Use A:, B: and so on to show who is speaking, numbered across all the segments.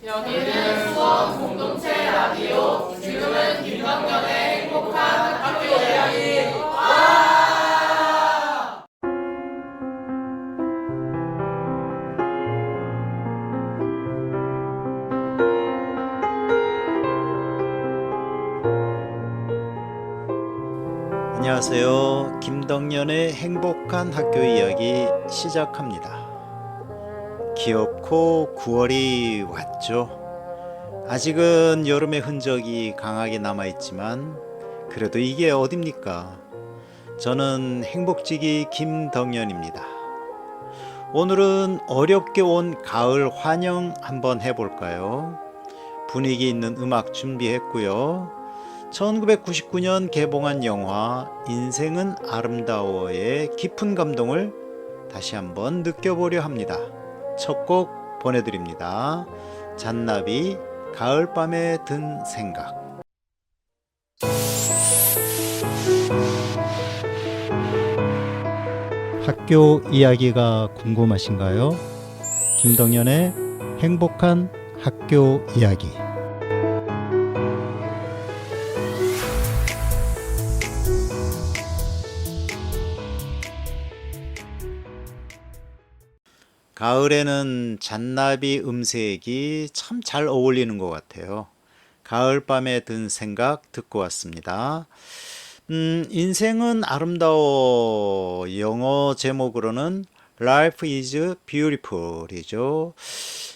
A: 여기는 수원 공동체 라디오. 지금은 김덕년의 행복한 학교 이야기.
B: 안녕하세요. 김덕년의 행복한 학교 이야기 시작합니다. 귀엽고 9월이 왔죠. 아직은 여름의 흔적이 강하게 남아있지만 그래도 이게 어딥니까? 저는 행복지기 김덕년입니다. 오늘은 어렵게 온 가을 환영 한번 해볼까요? 분위기 있는 음악 준비했고요. 1999년 개봉한 영화 인생은 아름다워의 깊은 감동을 다시 한번 느껴보려 합니다. 첫 곡 보내드립니다. 잔나비 가을밤에 든 생각. 학교 이야기가 궁금하신가요? 김덕년의 행복한 학교 이야기. 가을에는 잔나비 음색이 참 잘 어울리는 것 같아요. 가을밤에 든 생각 듣고 왔습니다. 인생은 아름다워 영어 제목으로는 Life is Beautiful이죠.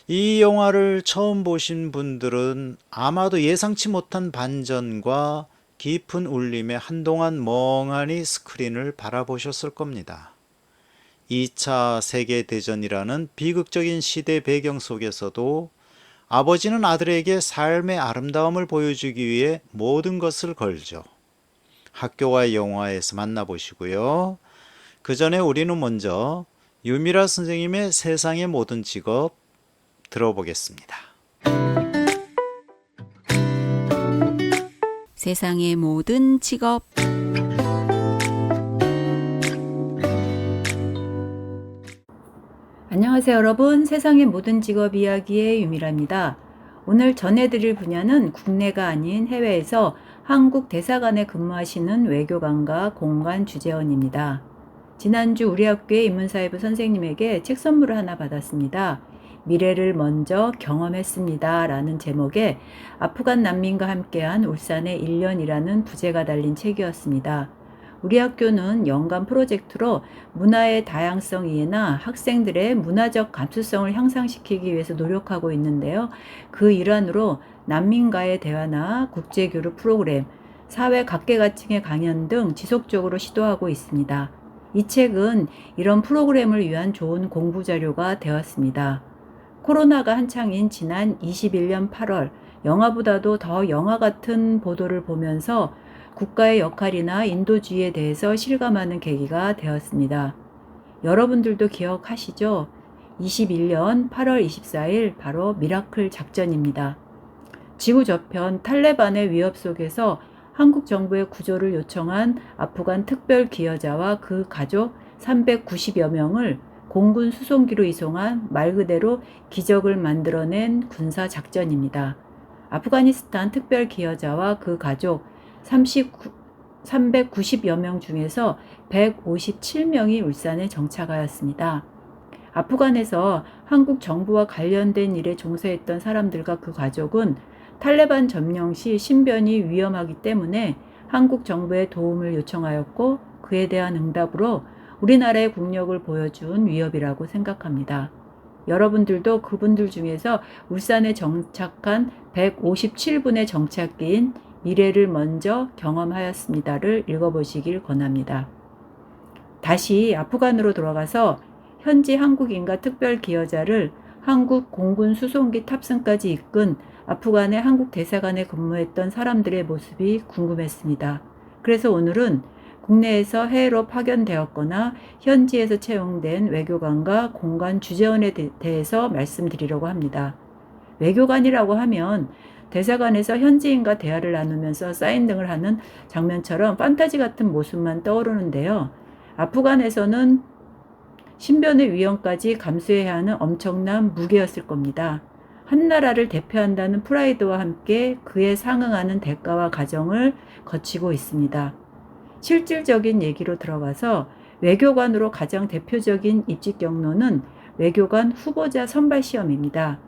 B: 이 영화를 처음 보신 분들은 아마도 예상치 못한 반전과 깊은 울림에 한동안 멍하니 스크린을 바라보셨을 겁니다. 2차 세계대전이라는 비극적인 시대 배경 속에서도 아버지는 아들에게 삶의 아름다움을 보여주기 위해 모든 것을 걸죠. 학교와 영화에서 만나보시고요. 그 전에 우리는 먼저 유미라 선생님의 세상의 모든 직업 들어보겠습니다.
C: 세상의 모든 직업.
D: 안녕하세요 여러분. 세상의 모든 직업 이야기의 유미라입니다. 오늘 전해드릴 분야는 국내가 아닌 해외에서 한국 대사관에 근무하시는 외교관과 공관 주재원입니다. 지난주 우리 학교의 인문사회부 선생님에게 책 선물을 하나 받았습니다. 미래를 먼저 경험했습니다 라는 제목의 아프간 난민과 함께한 울산의 1년이라는 부제가 달린 책이었습니다. 우리 학교는 연간 프로젝트로 문화의 다양성 이해나 학생들의 문화적 감수성을 향상시키기 위해서 노력하고 있는데요. 그 일환으로 난민과의 대화나 국제교류 프로그램, 사회 각계각층의 강연 등 지속적으로 시도하고 있습니다. 이 책은 이런 프로그램을 위한 좋은 공부 자료가 되었습니다. 코로나가 한창인 지난 21년 8월, 영화보다도 더 영화 같은 보도를 보면서 국가의 역할이나 인도주의에 대해서 실감하는 계기가 되었습니다. 여러분들도 기억하시죠? 21년 8월 24일 바로 미라클 작전입니다. 지구 저편 탈레반의 위협 속에서 한국 정부의 구조를 요청한 아프간 특별 기여자와 그 가족 390여 명을 공군 수송기로 이송한 말 그대로 기적을 만들어낸 군사 작전입니다. 아프가니스탄 특별 기여자와 그 가족 390여 명 중에서 157명이 울산에 정착하였습니다. 아프간에서 한국 정부와 관련된 일에 종사했던 사람들과 그 가족은 탈레반 점령 시 신변이 위험하기 때문에 한국 정부의 도움을 요청하였고 그에 대한 응답으로 우리나라의 국력을 보여준 위협이라고 생각합니다. 여러분들도 그분들 중에서 울산에 정착한 157분의 정착기인 미래를 먼저 경험하였습니다를 읽어보시길 권합니다. 다시 아프간으로 돌아가서 현지 한국인과 특별 기여자를 한국 공군 수송기 탑승까지 이끈 아프간의 한국 대사관에 근무했던 사람들의 모습이 궁금했습니다. 그래서 오늘은 국내에서 해외로 파견되었거나 현지에서 채용된 외교관과 공관 주재원에 대해서 말씀드리려고 합니다. 외교관이라고 하면 대사관에서 현지인과 대화를 나누면서 사인 등을 하는 장면처럼 판타지 같은 모습만 떠오르는데요. 아프간에서는 신변의 위험까지 감수해야 하는 엄청난 무게였을 겁니다. 한 나라를 대표한다는 프라이드와 함께 그에 상응하는 대가와 과정을 거치고 있습니다. 실질적인 얘기로 들어가서 외교관으로 가장 대표적인 입직 경로는 외교관 후보자 선발 시험입니다.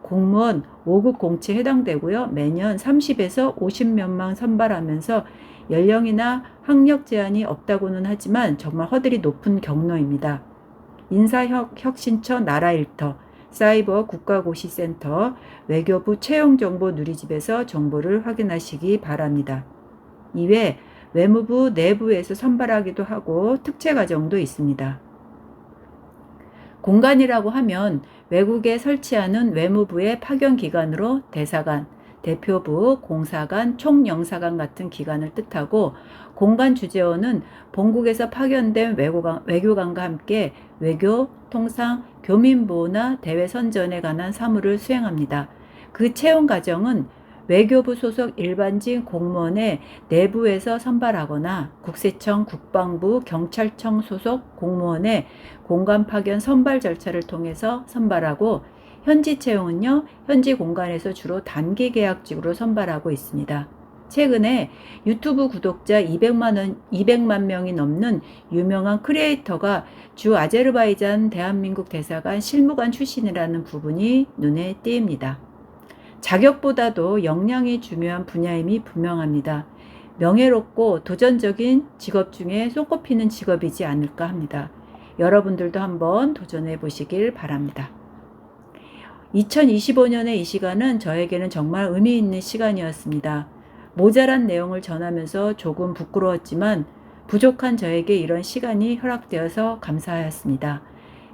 D: 공무원 5급 공채에 해당되고요. 매년 30에서 50명만 선발하면서 연령이나 학력 제한이 없다고는 하지만 정말 허들이 높은 경로입니다. 인사혁신처 나라일터, 사이버 국가고시센터, 외교부 채용정보 누리집에서 정보를 확인하시기 바랍니다. 이외 외무부 내부에서 선발하기도 하고 특채 과정도 있습니다. 공관이라고 하면 외국에 설치하는 외무부의 파견 기관으로 대사관, 대표부, 공사관, 총영사관 같은 기관을 뜻하고 공관 주재원은 본국에서 파견된 외교관과 함께 외교, 통상, 교민보호나 대외 선전에 관한 사무를 수행합니다. 그 채용 과정은 외교부 소속 일반직 공무원의 내부에서 선발하거나 국세청, 국방부, 경찰청 소속 공무원의 공관 파견 선발 절차를 통해서 선발하고 현지 채용은요, 현지 공관에서 주로 단기 계약직으로 선발하고 있습니다. 최근에 유튜브 구독자 200만 명이 넘는 유명한 크리에이터가 주 아제르바이잔 대한민국 대사관 실무관 출신이라는 부분이 눈에 띄입니다. 자격보다도 역량이 중요한 분야임이 분명합니다. 명예롭고 도전적인 직업 중에 손꼽히는 직업이지 않을까 합니다. 여러분들도 한번 도전해 보시길 바랍니다. 2025년의 이 시간은 저에게는 정말 의미 있는 시간이었습니다. 모자란 내용을 전하면서 조금 부끄러웠지만 부족한 저에게 이런 시간이 허락되어서 감사하였습니다.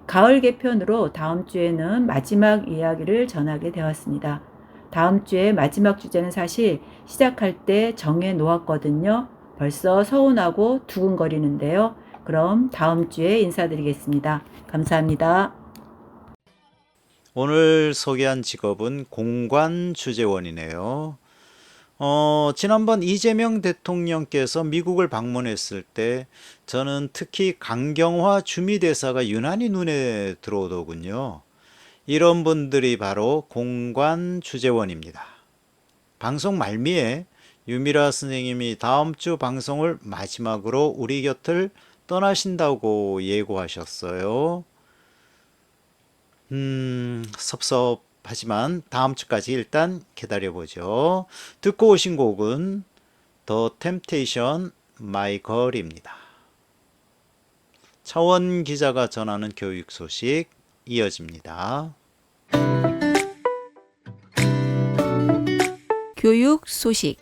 D: 가을 개편으로 다음 주에는 마지막 이야기를 전하게 되었습니다. 다음 주에 마지막 주제는 사실 시작할 때 정해 놓았거든요. 벌써 서운하고 두근거리는데요. 그럼 다음 주에 인사드리겠습니다. 감사합니다.
B: 오늘 소개한 직업은 공관 주재원이네요. 지난번 이재명 대통령께서 미국을 방문했을 때 저는 특히 강경화 주미대사가 유난히 눈에 들어오더군요. 이런 분들이 바로 공관 주재원입니다. 방송 말미에 유미라 선생님이 다음 주 방송을 마지막으로 우리 곁을 떠나신다고 예고하셨어요. 섭섭하지만 다음 주까지 일단 기다려보죠. 듣고 오신 곡은 The Temptation My Girl입니다. 차원 기자가 전하는 교육 소식 이어집니다.
C: 교육 소식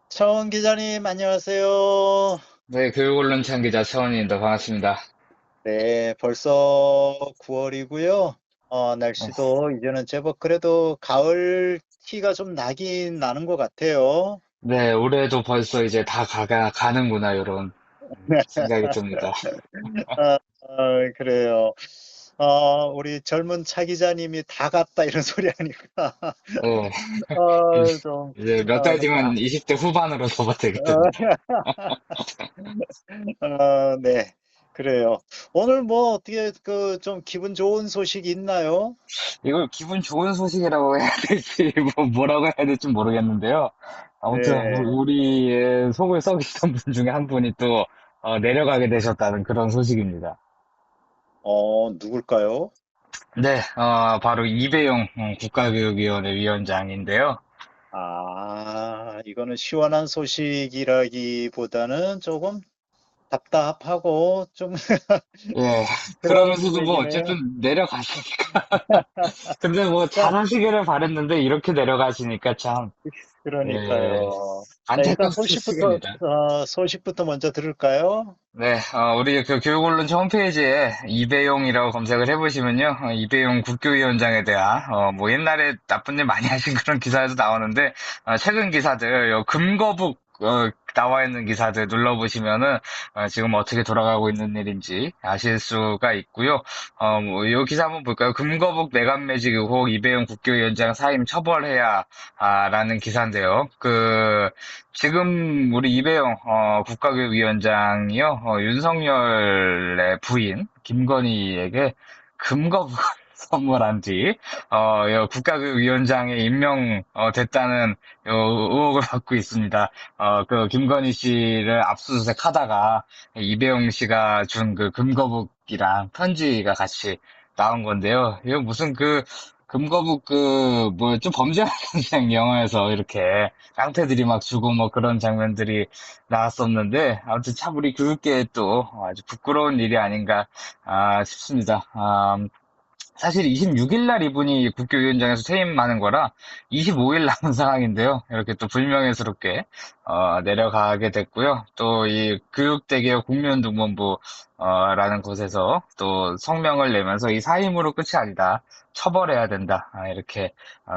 B: 차원 기자님 안녕하세요.
E: 네, 교육언론창 기자 차원입니다. 반갑습니다.
B: 네, 벌써 9월이고요. 날씨도 이제는 제법 그래도 가을 티가 좀 나긴 나는 것 같아요.
E: 네, 올해도 벌써 이제 다 가는구나, 이런 생각이 듭니다.
B: 그래요. 우리 젊은 차 기자님이 다 갔다 이런 소리 하니까
E: 네,
B: 좀
E: 이제 몇 달 뒤면 20대 후반으로 접어들거든요.
B: 네, 그래요. 오늘 뭐 어떻게 그 좀 기분 좋은 소식이 있나요?
E: 이걸 기분 좋은 소식이라고 해야 될지, 뭐라고 해야 될지 모르겠는데요. 아무튼,
B: 네,
E: 우리의 속을 썩이던 분 중에 한 분이 또, 내려가게 되셨다는 그런 소식입니다.
B: 누굴까요?
E: 네, 바로 이배용 국가교육위원회 위원장인데요.
B: 이거는 시원한 소식이라기보다는 조금 답답하고 좀
E: 예,
B: 그런
E: 그러면서도 뭐
B: 얘기네요.
E: 어쨌든 내려가시니까. 근데 뭐
B: 자,
E: 잘하시기를 바랬는데 이렇게 내려가시니까 참, 예,
B: 그러니까요. 자, 일단
E: 안타깝습니다.
B: 소식부터 먼저 들을까요?
E: 네, 우리 그 교육언론체 홈페이지에 이배용이라고 검색을 해보시면요. 이배용 국교위원장에 대한, 뭐 옛날에 나쁜 일 많이 하신 그런 기사에도 나오는데, 최근 기사들, 금거북, 나와 있는 기사들 눌러보시면은 지금 어떻게 돌아가고 있는 일인지 아실 수가 있고요. 이 기사 한번 볼까요? 금거북 내관매직 의혹 이배용 국교위원장 사임 처벌해야 라는 기사인데요. 지금 우리 이배용 국가교육위원장이요, 윤석열의 부인 김건희에게 금거북을 선물한 뒤, 국가교육위원장에 임명 됐다는 의혹을 받고 있습니다. 김건희 씨를 압수수색 하다가 이배용 씨가 준 그 금거북이랑 편지가 같이 나온 건데요. 이거 무슨 금거북 뭐 좀 범죄한 그냥 영화에서 이렇게 깡패들이 막 주고 뭐 그런 장면들이 나왔었는데, 아무튼 참 우리 교육계에 또 아주 부끄러운 일이 아닌가 싶습니다. 사실 26일 날 이분이 국교위원장에서 퇴임하는 거라 25일 남은 상황인데요. 이렇게 또 불명예스럽게 내려가게 됐고요. 또 이 교육대개혁 국민운동본부 라는 곳에서 또 성명을 내면서 이 사임으로 끝이 아니다. 처벌해야 된다. 이렇게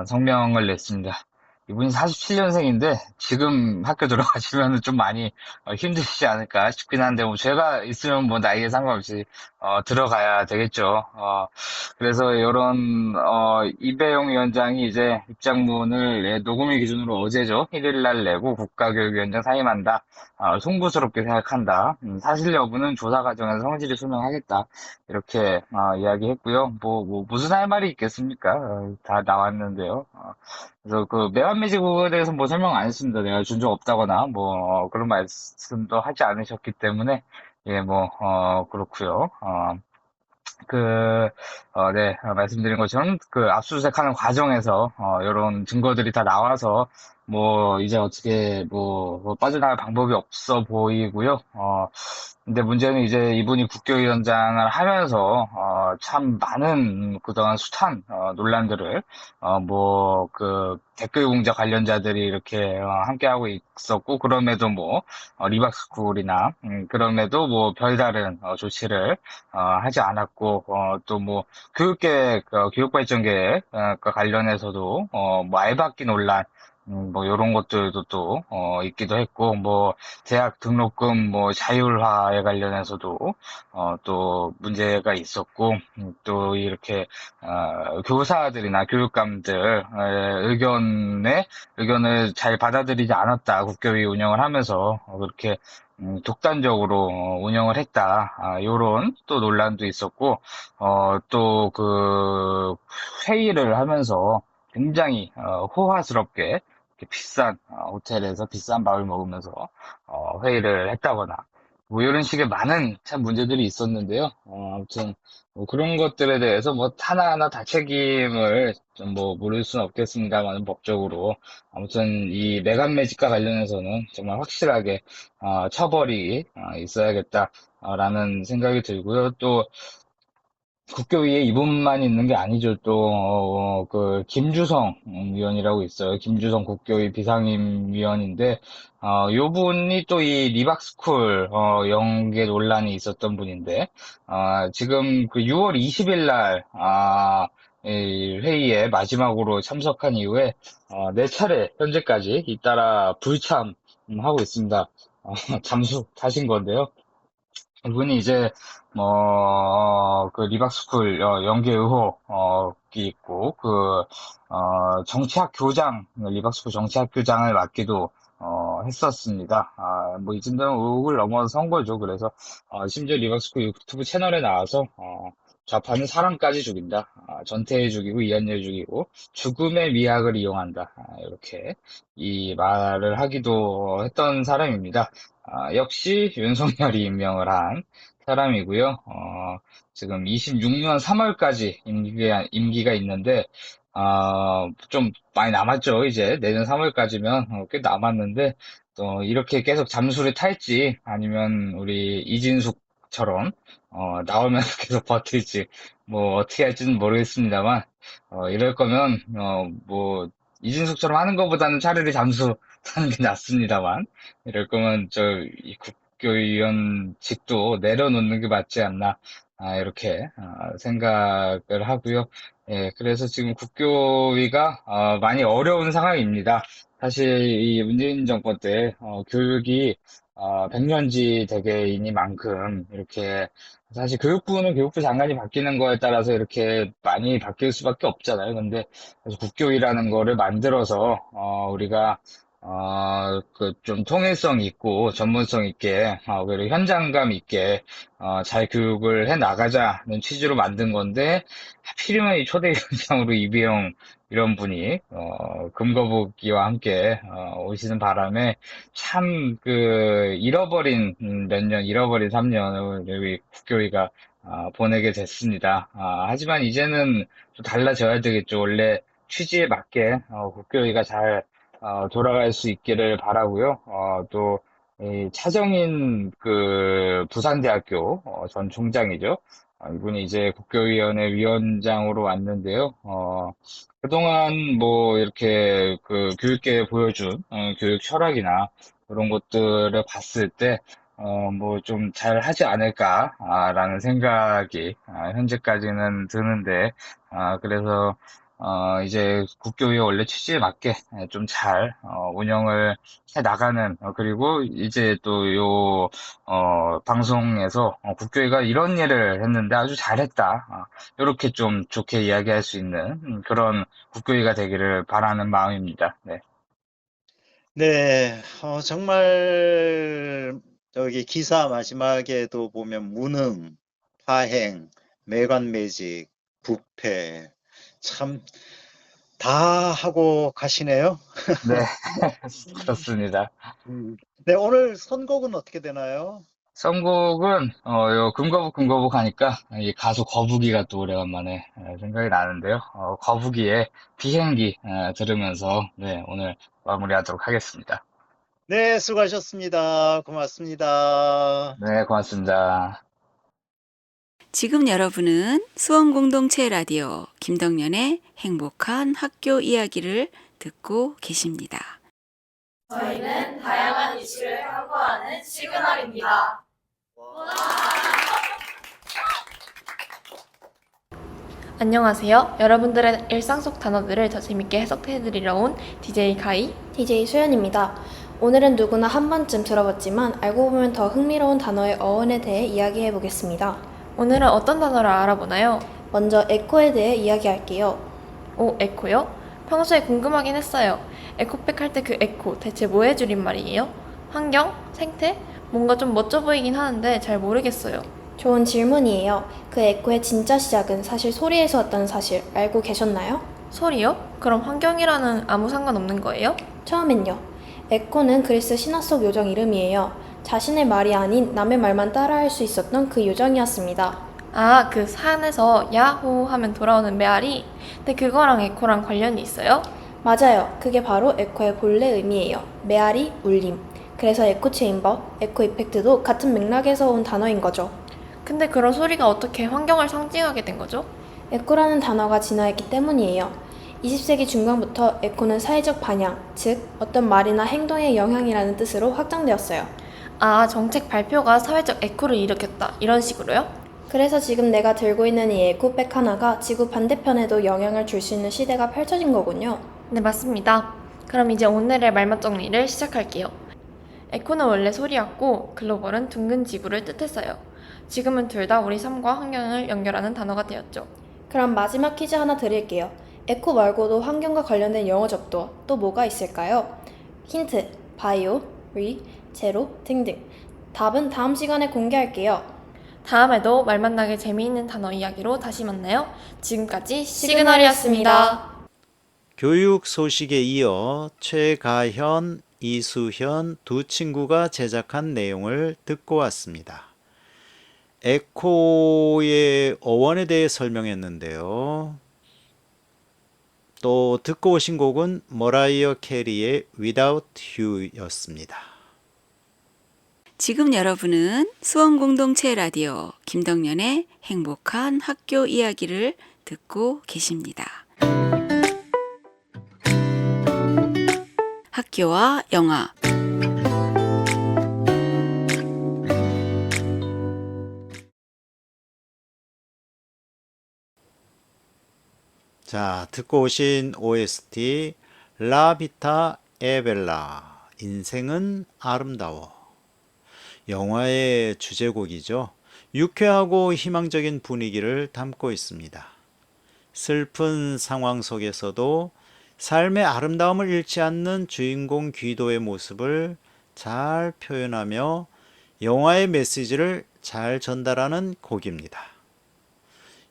E: 성명을 냈습니다. 이분이 47년생인데 지금 학교 들어가시면 좀 많이 힘드시지 않을까 싶긴 한데, 뭐 제가 있으면 뭐 나이에 상관없이 들어가야 되겠죠. 그래서 이런 이배용 위원장이 이제 입장문을 녹음일 기준으로 어제죠. 1일 날 내고 국가교육위원장 사임한다. 송구스럽게 생각한다. 사실 여부는 조사 과정에서 성실히 소명하겠다. 이렇게 이야기했고요. 뭐 무슨 할 말이 있겠습니까? 다 나왔는데요. 그래서 매완매직 부분에 대해서 뭐 설명 안 했습니다. 내가 준 적 없다거나 뭐 그런 말씀도 하지 않으셨기 때문에 예, 그렇고요. 네, 말씀드린 것처럼 압수수색하는 과정에서 이런 증거들이 다 나와서 뭐 이제 어떻게 뭐 빠져나갈 방법이 없어 보이고요. 근데 문제는 이제 이분이 국교위원장을 하면서 참 많은 그동안 숱한 논란들을 댓글 공작 관련자들이 이렇게 함께하고 있었고, 그럼에도 리박스쿨이나 그럼에도 뭐 별다른 조치를 하지 않았고, 또 뭐 교육발전계획과 관련해서도 뭐 알박기 논란, 뭐 요런 것들도 또 있기도 했고, 뭐 대학 등록금 뭐 자율화에 관련해서도 또 문제가 있었고, 또 이렇게 교사들이나 교육감들 의견을 잘 받아들이지 않았다. 국교위 운영을 하면서 그렇게 독단적으로 운영을 했다. 요런 또 논란도 있었고, 또 회의를 하면서 굉장히 호화스럽게 이렇게 비싼 호텔에서 비싼 밥을 먹으면서 회의를 했다거나 뭐 이런 식의 많은 참 문제들이 있었는데요. 아무튼 뭐 그런 것들에 대해서 뭐 하나하나 다 책임을 좀 뭐 물을 수는 없겠습니다만, 법적으로 아무튼 이 매간매직과 관련해서는 정말 확실하게 처벌이 있어야겠다라는 생각이 들고요. 또 국교위에 이분만 있는 게 아니죠. 또, 김주성 위원이라고 있어요. 김주성 국교위 비상임위원인데, 요 분이 또 이 리박스쿨, 연계 논란이 있었던 분인데, 지금 6월 20일 날, 이 회의에 마지막으로 참석한 이후에, 4차례 현재까지 잇따라 불참하고 있습니다. 잠수하신 건데요. 이분이 이제 리박스쿨 연계 의혹이 있고 정치학 교장, 리박스쿨 정치학 교장을 맡기도 했었습니다. 뭐 이 정도는 의혹을 넘어선 거죠. 그래서 심지어 리박스쿨 유튜브 채널에 나와서 좌파는 사람까지 죽인다. 전태일 죽이고 이한열 죽이고 죽음의 미학을 이용한다. 이렇게 이 말을 하기도 했던 사람입니다. 역시 윤석열이 임명을 한 사람이고요. 지금 26년 3월까지 임기가 있는데, 좀 많이 남았죠. 이제 내년 3월까지면 꽤 남았는데, 또 이렇게 계속 잠수를 탈지, 아니면 우리 이진숙처럼 나오면 계속 버틸지, 뭐 어떻게 할지는 모르겠습니다만, 이럴 거면 뭐 이진숙처럼 하는 것보다는 차라리 잠수하는 게 낫습니다만, 이럴 거면 이 국교위원직도 내려놓는 게 맞지 않나 이렇게 생각을 하고요. 예, 그래서 지금 국교위가 많이 어려운 상황입니다. 사실 이 문재인 정권 때 교육이 100년지 대계이니만큼 이렇게 사실 교육부는 교육부 장관이 바뀌는 거에 따라서 이렇게 많이 바뀔 수밖에 없잖아요. 근데 그래서 국교위라는 거를 만들어서 우리가 그 좀 통일성 있고 전문성 있게 그리고 현장감 있게 잘 교육을 해 나가자는 취지로 만든 건데 하필이면 이 초대위원장으로 이배용 이런 분이 금거북이와 함께 오시는 바람에 참 그 잃어버린 몇 년, 잃어버린 3년을 여기 국교위가 보내게 됐습니다. 하지만 이제는 좀 달라져야 되겠죠. 원래 취지에 맞게 국교위가 잘 돌아갈 수 있기를 바라고요. 또 이 차정인 그 부산대학교 전 총장이죠. 이분이 이제 국교위원회 위원장으로 왔는데요. 그동안 뭐 이렇게 그 교육계에 보여준 교육 철학이나 그런 것들을 봤을 때 뭐 좀 잘 하지 않을까라는 생각이 현재까지는 드는데 그래서 이제 국교의 원래 취지에 맞게 좀 잘 운영을 해 나가는 그리고 이제 또 방송에서 국교회가 이런 일을 했는데 아주 잘했다. 이렇게 좀 좋게 이야기할 수 있는 그런 국교회가 되기를 바라는 마음입니다. 네.
B: 네, 정말 저기 기사 마지막에도 보면 무능, 파행, 매관매직, 부패 참 다 하고 가시네요.
E: 네, 그렇습니다.
B: 네, 오늘 선곡은 어떻게 되나요?
E: 선곡은 요 금거북 하니까 이 가수 거북이가 또 오래간만에 생각이 나는데요. 거북이의 비행기 들으면서 네, 오늘 마무리하도록 하겠습니다.
B: 네, 수고하셨습니다. 고맙습니다.
E: 네, 고맙습니다.
C: 지금 여러분은 수원공동체 라디오 김덕년의 행복한 학교 이야기를 듣고 계십니다.
A: 저희는 다양한 이슈를 탐구하는 시그널입니다.
F: 안녕하세요. 여러분들의 일상 속 단어들을 더 재밌게 해석해드리러 온 DJ 가이.
G: DJ 수연입니다. 오늘은 누구나 한 번쯤 들어봤지만 알고 보면 더 흥미로운 단어의 어원에 대해 이야기해 보겠습니다.
F: 오늘은 어떤 단어를 알아보나요?
G: 먼저 에코에 대해 이야기할게요.
F: 오, 에코요? 평소에 궁금하긴 했어요. 에코백 할 때 그 에코 대체 뭐의 줄임말이에요? 환경? 생태? 뭔가 좀 멋져 보이긴 하는데 잘 모르겠어요.
G: 좋은 질문이에요. 그 에코의 진짜 시작은 사실 소리에서 왔다는 사실 알고 계셨나요?
F: 소리요? 그럼 환경이라는 아무 상관없는 거예요?
G: 처음엔요. 에코는 그리스 신화 속 요정 이름이에요. 자신의 말이 아닌 남의 말만 따라할 수 있었던 그 요정이었습니다.
F: 아, 그 산에서 야호 하면 돌아오는 메아리? 근데 그거랑 에코랑 관련이 있어요?
G: 맞아요. 그게 바로 에코의 본래 의미예요. 메아리, 울림. 그래서 에코 체인버, 에코 이펙트도 같은 맥락에서 온 단어인 거죠.
F: 근데 그런 소리가 어떻게 환경을 상징하게 된 거죠?
G: 에코라는 단어가 진화했기 때문이에요. 20세기 중반부터 에코는 사회적 반영, 즉 어떤 말이나 행동의 영향이라는 뜻으로 확장되었어요.
F: 아, 정책 발표가 사회적 에코를 일으켰다. 이런 식으로요?
G: 그래서 지금 내가 들고 있는 이 에코백 하나가 지구 반대편에도 영향을 줄 수 있는 시대가 펼쳐진 거군요.
F: 네, 맞습니다. 그럼 이제 오늘의 말맛 정리를 시작할게요. 에코는 원래 소리였고 글로벌은 둥근 지구를 뜻했어요. 지금은 둘 다 우리 삶과 환경을 연결하는 단어가 되었죠.
G: 그럼 마지막 퀴즈 하나 드릴게요. 에코 말고도 환경과 관련된 영어 접두어 또 뭐가 있을까요? 힌트, 바이오, 리, 제로 등등. 답은 다음 시간에 공개할게요.
F: 다음에도 말 만나게 재미있는 단어 이야기로 다시 만나요. 지금까지 시그널이었습니다.
B: 교육 소식에 이어 최가현, 이수현 두 친구가 제작한 내용을 듣고 왔습니다. 에코의 어원에 대해 설명했는데요. 또 듣고 오신 곡은 머라이어 캐리의 Without You였습니다.
C: 지금 여러분은 수원공동체 라디오 김덕년의 행복한 학교 이야기를 듣고 계십니다. 학교와 영화
B: 자, 듣고 오신 OST 라비타 에벨라 인생은 아름다워. 영화의 주제곡이죠. 유쾌하고 희망적인 분위기를 담고 있습니다. 슬픈 상황 속에서도 삶의 아름다움을 잃지 않는 주인공 귀도의 모습을 잘 표현하며 영화의 메시지를 잘 전달하는 곡입니다.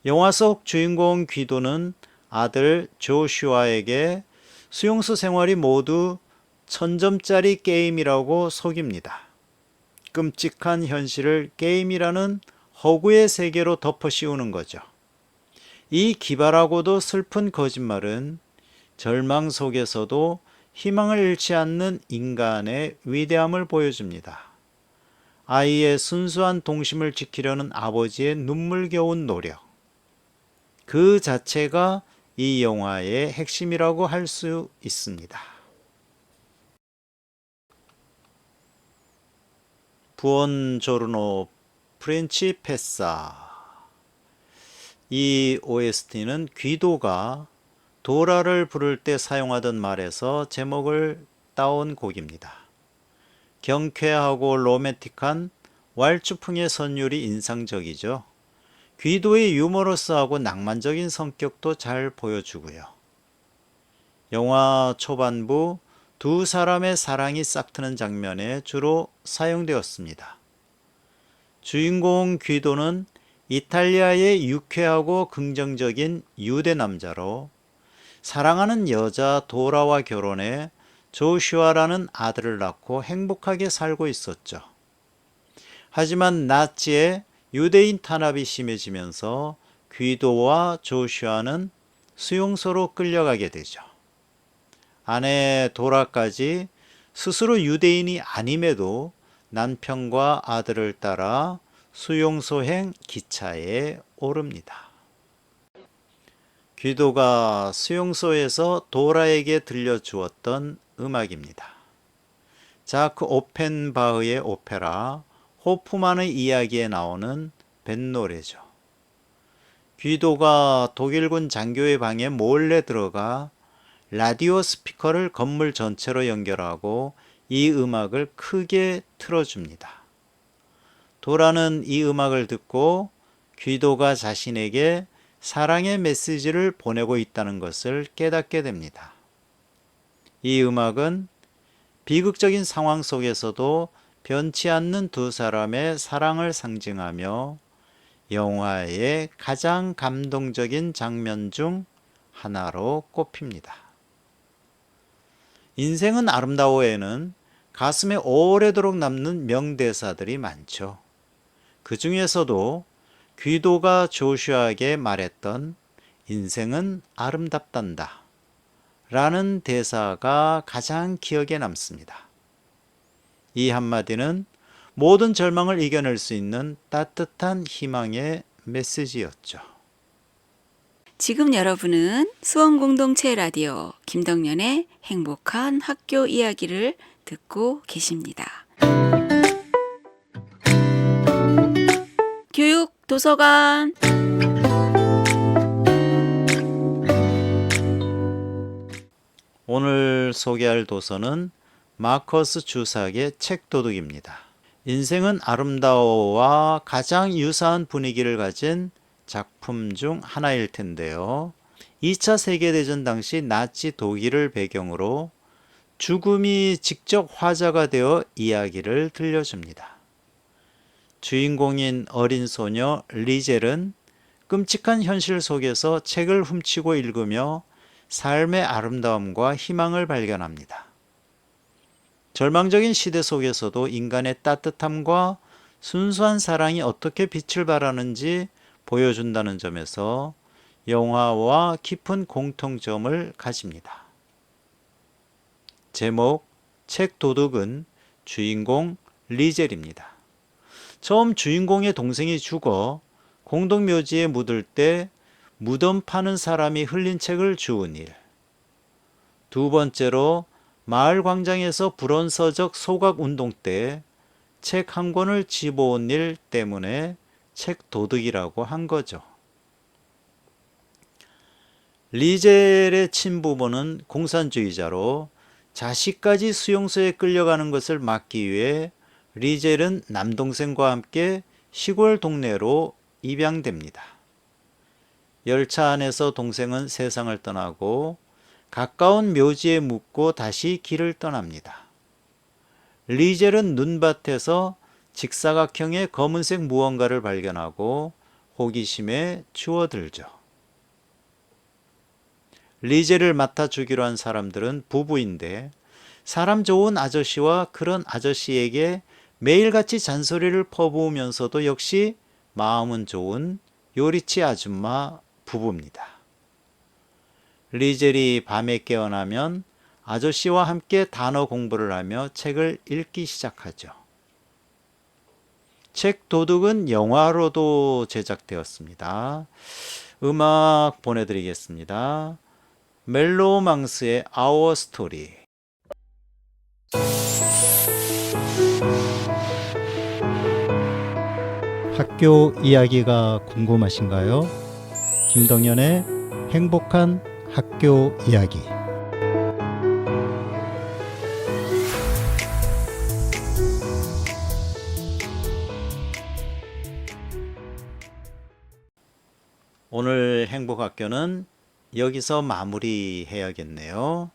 B: 영화 속 주인공 귀도는 아들 조슈아에게 수용소 생활이 모두 1000점짜리 게임이라고 속입니다. 끔찍한 현실을 게임이라는 허구의 세계로 덮어 씌우는 거죠. 이 기발하고도 슬픈 거짓말은 절망 속에서도 희망을 잃지 않는 인간의 위대함을 보여줍니다. 아이의 순수한 동심을 지키려는 아버지의 눈물겨운 노력. 그 자체가 이 영화의 핵심이라고 할 수 있습니다. 부온조르노 프린치페사. 이 OST는 귀도가 도라를 부를 때 사용하던 말에서 제목을 따온 곡입니다. 경쾌하고 로맨틱한 왈츠풍의 선율이 인상적이죠. 귀도의 유머러스하고 낭만적인 성격도 잘 보여주고요. 영화 초반부 두 사람의 사랑이 싹트는 장면에 주로 사용되었습니다. 주인공 귀도는 이탈리아의 유쾌하고 긍정적인 유대 남자로 사랑하는 여자 도라와 결혼해 조슈아라는 아들을 낳고 행복하게 살고 있었죠. 하지만 나치의 유대인 탄압이 심해지면서 귀도와 조슈아는 수용소로 끌려가게 되죠. 아내 도라까지 스스로 유대인이 아님에도 남편과 아들을 따라 수용소행 기차에 오릅니다. 귀도가 수용소에서 도라에게 들려주었던 음악입니다. 자크 오펜바흐의 오페라 호프만의 이야기에 나오는 뱃노래죠. 귀도가 독일군 장교의 방에 몰래 들어가 라디오 스피커를 건물 전체로 연결하고 이 음악을 크게 틀어줍니다. 도라는 이 음악을 듣고 귀도가 자신에게 사랑의 메시지를 보내고 있다는 것을 깨닫게 됩니다. 이 음악은 비극적인 상황 속에서도 변치 않는 두 사람의 사랑을 상징하며 영화의 가장 감동적인 장면 중 하나로 꼽힙니다. 인생은 아름다워에는 가슴에 오래도록 남는 명대사들이 많죠. 그 중에서도 귀도가 조슈아에게 말했던 인생은 아름답단다 라는 대사가 가장 기억에 남습니다. 이 한마디는 모든 절망을 이겨낼 수 있는 따뜻한 희망의 메시지였죠.
C: 지금 여러분은 수원공동체 라디오 김덕년의 행복한 학교 이야기를 듣고 계십니다. 교육 도서관.
B: 오늘 소개할 도서는 마커스 주삭의 책도둑입니다. 인생은 아름다워와 가장 유사한 분위기를 가진 작품 중 하나일 텐데요. 2차 세계대전 당시 나치 독일을 배경으로 죽음이 직접 화자가 되어 이야기를 들려줍니다. 주인공인 어린 소녀 리젤은 끔찍한 현실 속에서 책을 훔치고 읽으며 삶의 아름다움과 희망을 발견합니다. 절망적인 시대 속에서도 인간의 따뜻함과 순수한 사랑이 어떻게 빛을 발하는지 보여준다는 점에서 영화와 깊은 공통점을 가집니다. 제목, 책 도둑은 주인공 리젤입니다. 처음 주인공의 동생이 죽어 공동묘지에 묻을 때 무덤 파는 사람이 흘린 책을 주운 일. 두 번째로 마을 광장에서 불온서적 소각 운동 때 책 한 권을 집어온 일 때문에 책 도둑이라고 한 거죠. 리젤의 친부모는 공산주의자로 자식까지 수용소에 끌려가는 것을 막기 위해 리젤은 남동생과 함께 시골 동네로 입양됩니다. 열차 안에서 동생은 세상을 떠나고 가까운 묘지에 묵고 다시 길을 떠납니다. 리젤은 눈밭에서 직사각형의 검은색 무언가를 발견하고 호기심에 주워들죠. 리젤을 맡아주기로 한 사람들은 부부인데 사람 좋은 아저씨와 그런 아저씨에게 매일같이 잔소리를 퍼부으면서도 역시 마음은 좋은 요리치 아줌마 부부입니다. 리젤이 밤에 깨어나면 아저씨와 함께 단어 공부를 하며 책을 읽기 시작하죠. 책 도둑은 영화로도 제작되었습니다. 음악 보내드리겠습니다. 멜로망스의 Our Story.
H: 학교 이야기가 궁금하신가요? 김덕연의 행복한 학교 이야기.
B: 오늘 행복학교는 여기서 마무리해야겠네요.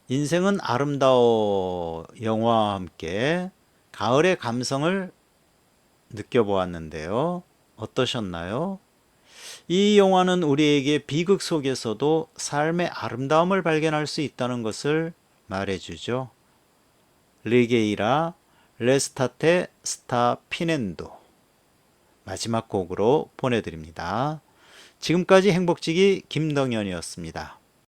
B: 인생은 아름다워 영화와 함께 가을의 감성을 느껴보았는데요. 어떠셨나요? 이 영화는 우리에게 비극 속에서도 삶의 아름다움을 발견할 수 있다는 것을 말해주죠. 리게이라 레스타테 스타 피넨도 마지막 곡으로 보내드립니다. 지금까지 행복지기 김덕연이었습니다.